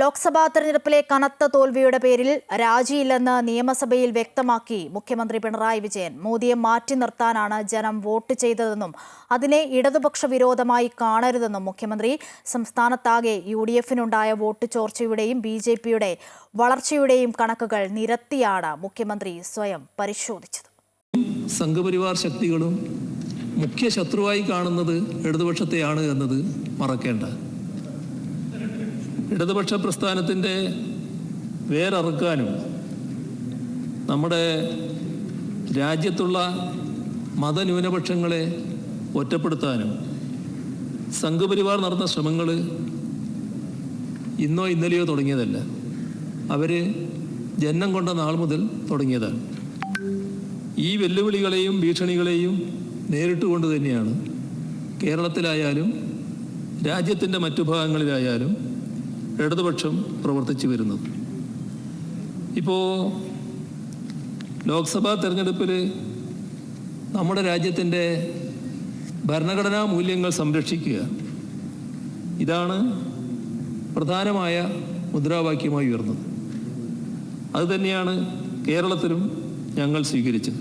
ലോക്സഭാ തെരഞ്ഞെടുപ്പിലെ കനത്ത തോൽവിയുടെ പേരിൽ രാജിയില്ലെന്ന് നിയമസഭയിൽ വ്യക്തമാക്കി മുഖ്യമന്ത്രി പിണറായി വിജയൻ. മോദിയെ മാറ്റി നിർത്താനാണ് ജനം വോട്ട് ചെയ്തതെന്നും അതിനെ ഇടതുപക്ഷ വിരോധമായി കാണരുതെന്നും മുഖ്യമന്ത്രി. സംസ്ഥാനത്താകെ UDF-നുണ്ടായ വോട്ട് ചോർച്ചയുടെയും BJP-യുടെ വളർച്ചയുടെയും കണക്കുകൾ നിരത്തിയാണ് മുഖ്യമന്ത്രി സ്വയം പരിശോധിച്ചത്. സംഘപരിവാർ ശക്തികളും മുഖ്യ ശത്രുവായി കാണുന്നത് ഇടതുപക്ഷത്തെയാണ് എന്നത് മറക്കേണ്ട. ഇടതുപക്ഷ പ്രസ്ഥാനത്തിൻ്റെ വേരറുക്കാനും നമ്മുടെ രാജ്യത്തുള്ള മതന്യൂനപക്ഷങ്ങളെ ഒറ്റപ്പെടുത്താനും സംഘപരിവാർ നടന്ന ശ്രമങ്ങൾ ഇന്നോ ഇന്നലെയോ തുടങ്ങിയതല്ല. അവർ ജന്മം കൊണ്ട നാൾ മുതൽ തുടങ്ങിയതാണ്. ഈ വെല്ലുവിളികളെയും ഭീഷണികളെയും നേരിട്ടുകൊണ്ട് തന്നെയാണ് കേരളത്തിലായാലും രാജ്യത്തിൻ്റെ മറ്റു ഭാഗങ്ങളിലായാലും ഇടതുപക്ഷം പ്രവർത്തിച്ചു വരുന്നത്. ഇപ്പോൾ ലോക്സഭാ തെരഞ്ഞെടുപ്പിൽ നമ്മുടെ രാജ്യത്തിൻ്റെ ഭരണഘടനാ മൂല്യങ്ങൾ സംരക്ഷിക്കുക, ഇതാണ് പ്രധാനമായ മുദ്രാവാക്യമായി ഉയർന്നത്. അതുതന്നെയാണ് കേരളത്തിലും ഞങ്ങൾ സ്വീകരിച്ചത്.